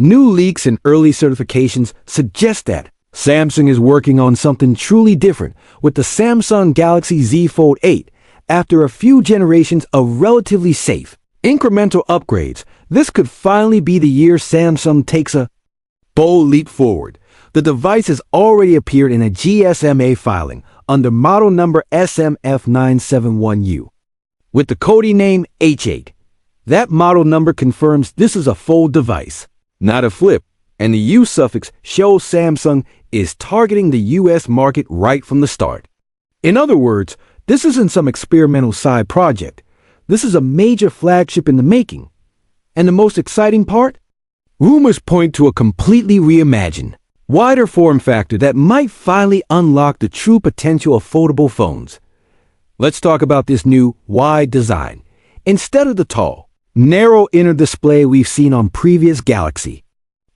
New leaks and early certifications suggest that Samsung is working on something truly different with the Samsung Galaxy Z Fold 8. After a few generations of relatively safe, incremental upgrades, this could finally be the year Samsung takes a bold leap forward. The device has already appeared in a GSMA filing under model number SMF971U with the coding name H8. That model number confirms this is a fold device, not a flip, and the U suffix shows Samsung is targeting the US market right from the start. In other words, this isn't some experimental side project. This is a major flagship in the making. And the most exciting part? Rumors point to a completely reimagined, wider form factor that might finally unlock the true potential of foldable phones. Let's talk about this new, wide design. Instead of the tall, narrow inner display we've seen on previous Galaxy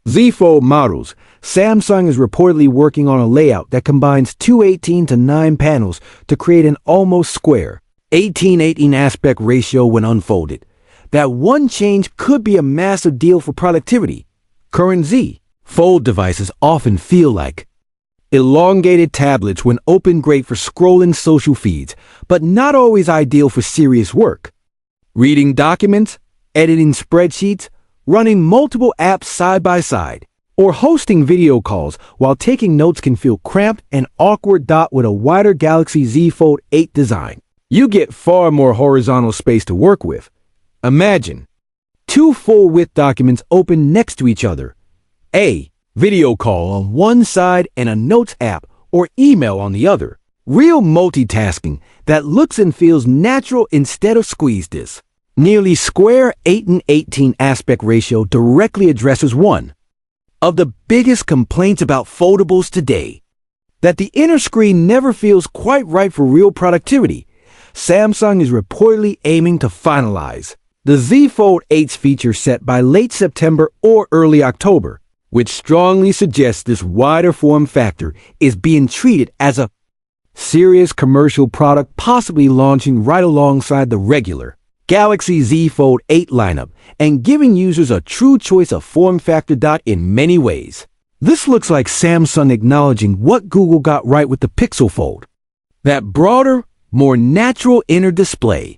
Z Fold models, Samsung is reportedly working on a layout that combines two 18:9 panels to create an almost square 18:18 aspect ratio when unfolded. That one change could be a massive deal for productivity. Current Z Fold devices often feel like elongated tablets when open, great for scrolling social feeds, but not always ideal for serious work. Reading documents, editing spreadsheets, running multiple apps side by side, or hosting video calls while taking notes can feel cramped and awkward. With a wider Galaxy Z Fold 8 design, you get far more horizontal space to work with. Imagine two full-width documents open next to each other. A video call on one side and a notes app or email on the other. Real multitasking that looks and feels natural instead of squeezed. This nearly square 18:18 aspect ratio directly addresses one of the biggest complaints about foldables today, that the inner screen never feels quite right for real productivity. Samsung is reportedly aiming to finalize the Z Fold 8's feature set by late September or early October, which strongly suggests this wider form factor is being treated as a serious commercial product, possibly launching right alongside the regular Galaxy Z Fold 8 lineup and giving users a true choice of form factor. In many ways, this looks like Samsung acknowledging what Google got right with the Pixel Fold, that broader, more natural inner display.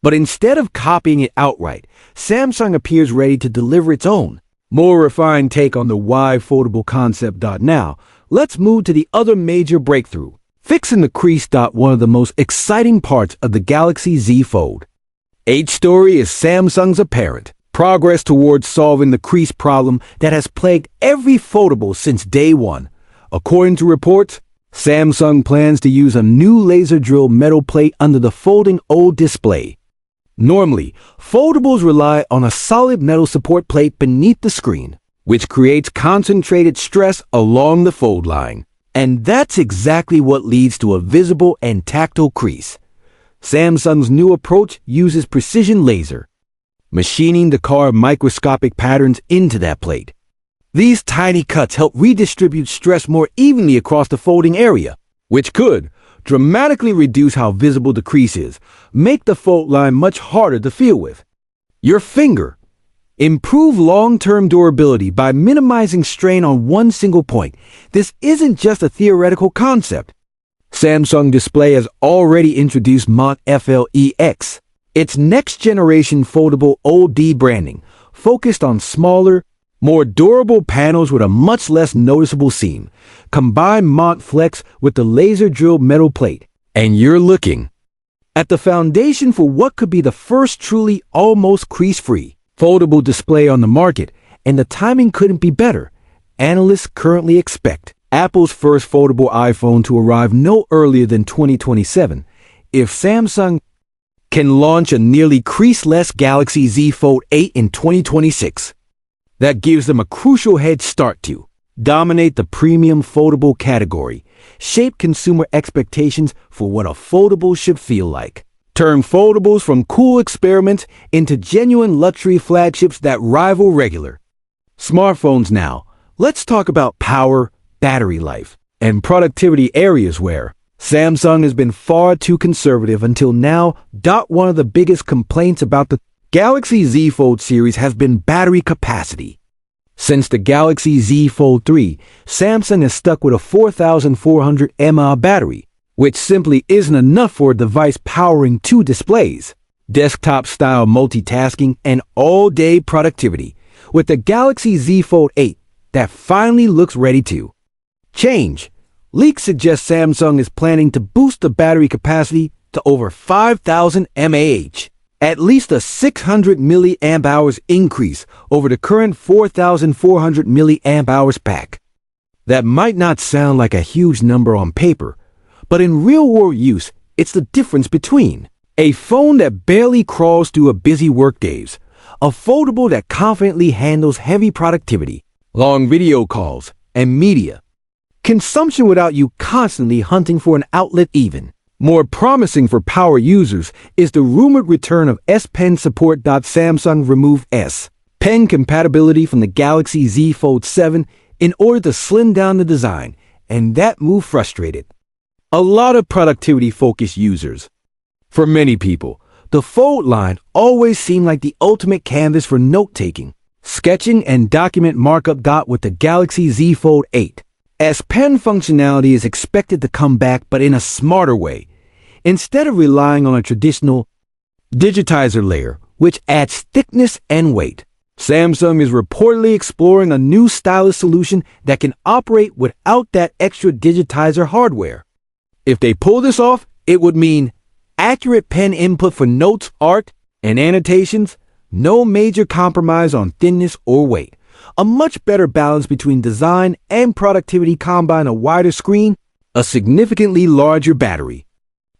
But instead of copying it outright, Samsung appears ready to deliver its own, more refined take on the wide foldable concept. Now, let's move to the other major breakthrough, fixing the crease. One of the most exciting parts of the Galaxy Z Fold 8 story is Samsung's apparent progress towards solving the crease problem that has plagued every foldable since day one. According to reports, Samsung plans to use a new laser drill metal plate under the folding OLED display. Normally, foldables rely on a solid metal support plate beneath the screen, which creates concentrated stress along the fold line. And that's exactly what leads to a visible and tactile crease. Samsung's new approach uses precision laser machining to carve microscopic patterns into that plate. These tiny cuts help redistribute stress more evenly across the folding area, which could dramatically reduce how visible the crease is, make the fold line much harder to feel with your finger, improve long-term durability by minimizing strain on one single point. This isn't just a theoretical concept. Samsung Display has already introduced Mont FLEX, its next-generation foldable OLED branding, focused on smaller, more durable panels with a much less noticeable seam. Combine Mont Flex with the laser-drilled metal plate, and you're looking at the foundation for what could be the first truly almost crease-free foldable display on the market, and the timing couldn't be better. Analysts currently expect Apple's first foldable iPhone to arrive no earlier than 2027. If Samsung can launch a nearly creaseless Galaxy Z Fold 8 in 2026, that gives them a crucial head start to dominate the premium foldable category, shape consumer expectations for what a foldable should feel like, turn foldables from cool experiments into genuine luxury flagships that rival regular smartphones. Now, let's talk about power, battery life, and productivity, areas where Samsung has been far too conservative until now. One of the biggest complaints about the Galaxy Z Fold series has been battery capacity. Since the Galaxy Z Fold 3, Samsung is stuck with a 4,400 mAh battery, which simply isn't enough for a device powering two displays, desktop-style multitasking, and all-day productivity, with the Galaxy Z Fold 8 that finally looks ready to change. Leaks suggest Samsung is planning to boost the battery capacity to over 5,000 mAh, at least a 600 mAh increase over the current 4,400 mAh pack. That might not sound like a huge number on paper, but in real-world use, it's the difference between a phone that barely crawls through a busy workdays, a foldable that confidently handles heavy productivity, long video calls, and media consumption without you constantly hunting for an outlet. Even more promising for power users is the rumored return of S Pen support. Samsung removed S Pen compatibility from the Galaxy Z Fold 7 in order to slim down the design, and that move frustrated a lot of productivity-focused users. For many people, the Fold line always seemed like the ultimate canvas for note-taking, sketching, and document markup. With the Galaxy Z Fold 8, S Pen functionality is expected to come back, but in a smarter way. Instead of relying on a traditional digitizer layer, which adds thickness and weight, Samsung is reportedly exploring a new stylus solution that can operate without that extra digitizer hardware. If they pull this off, it would mean accurate pen input for notes, art, and annotations, no major compromise on thinness or weight, a much better balance between design and productivity combine a wider screen, a significantly larger battery,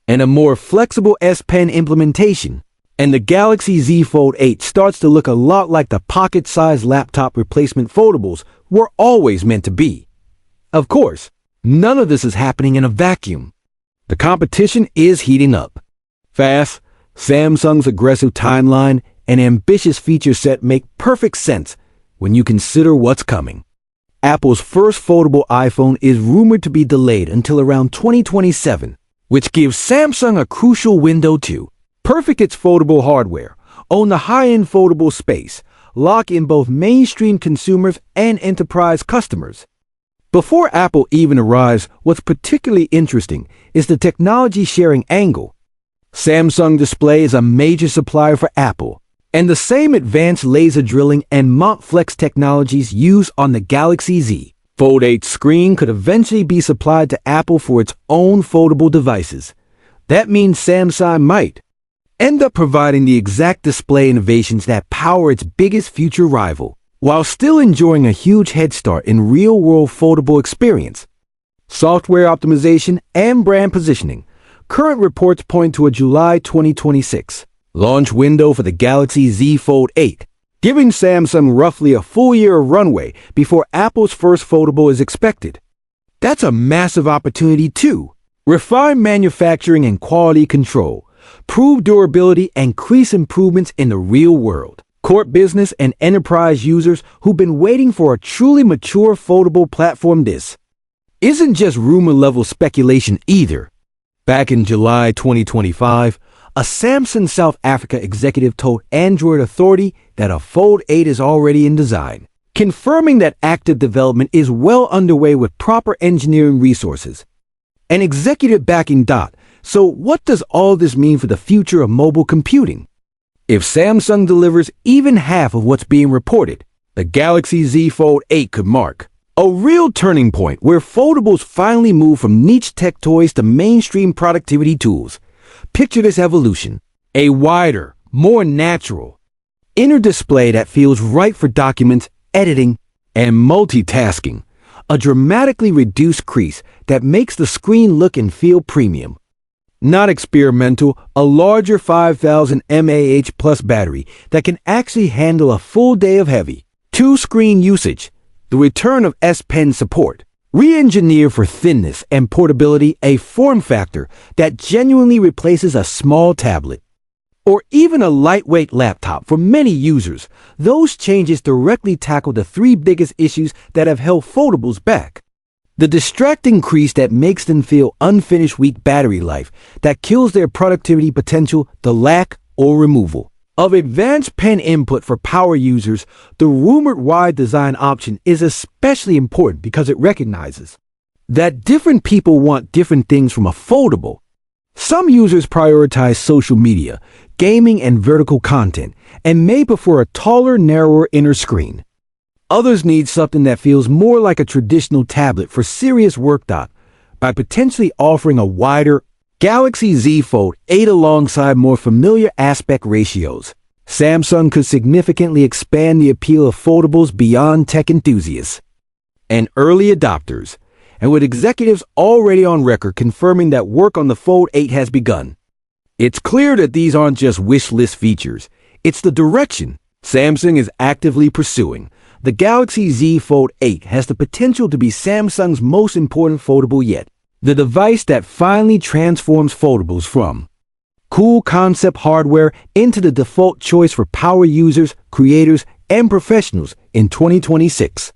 and a more flexible S Pen implementation. And the Galaxy Z Fold 8 starts to look a lot like the pocket-sized laptop replacement foldables were always meant to be. Of course, none of this is happening in a vacuum. The competition is heating up fast. Samsung's aggressive timeline and ambitious feature set make perfect sense when you consider what's coming. Apple's first foldable iPhone is rumored to be delayed until around 2027, which gives Samsung a crucial window to perfect its foldable hardware, own the high-end foldable space, lock in both mainstream consumers and enterprise customers. Before Apple even arrives, what's particularly interesting is the technology sharing angle. Samsung Display is a major supplier for Apple, and the same advanced laser drilling and Mont Flex technologies used on the Galaxy Z Fold 8 screen could eventually be supplied to Apple for its own foldable devices. That means Samsung might end up providing the exact display innovations that power its biggest future rival, while still enjoying a huge head start in real-world foldable experience, software optimization, and brand positioning. Current reports point to a July 2026 launch window for the Galaxy Z Fold 8, giving Samsung roughly a full year of runway before Apple's first foldable is expected. That's a massive opportunity too. Refine manufacturing and quality control, prove durability, and crease improvements in the real world. Court business and enterprise users who've been waiting for a truly mature foldable platform. This isn't just rumor-level speculation either. Back in July 2025, a Samsung South Africa executive told Android Authority that a Fold 8 is already in design, confirming that active development is well underway with proper engineering resources and executive backing. So what does all this mean for the future of mobile computing? If Samsung delivers even half of what's being reported, the Galaxy Z Fold 8 could mark a real turning point where foldables finally move from niche tech toys to mainstream productivity tools. Picture this evolution: a wider, more natural inner display that feels right for documents, editing, and multitasking, a dramatically reduced crease that makes the screen look and feel premium. Not experimental, a larger 5,000 mAh plus battery that can actually handle a full day of heavy two-screen usage. The return of S Pen support, re-engineered for thinness and portability, a form factor that genuinely replaces a small tablet or even a lightweight laptop for many users. Those changes directly tackle the three biggest issues that have held foldables back. The distracting crease that makes them feel unfinished, weak battery life that kills their productivity potential, the lack or removal Of advanced pen input for power users, the rumored wide design option is especially important because it recognizes that different people want different things from a foldable. Some users prioritize social media, gaming, and vertical content, and may prefer a taller, narrower inner screen. Others need something that feels more like a traditional tablet for serious work. By potentially offering a wider Galaxy Z Fold 8 alongside more familiar aspect ratios, Samsung could significantly expand the appeal of foldables beyond tech enthusiasts and early adopters, and with executives already on record confirming that work on the Fold 8 has begun. It's clear that these aren't just wish list features, it's the direction Samsung is actively pursuing. The Galaxy Z Fold 8 has the potential to be Samsung's most important foldable yet, the device that finally transforms foldables from cool concept hardware into the default choice for power users, creators, and professionals in 2026.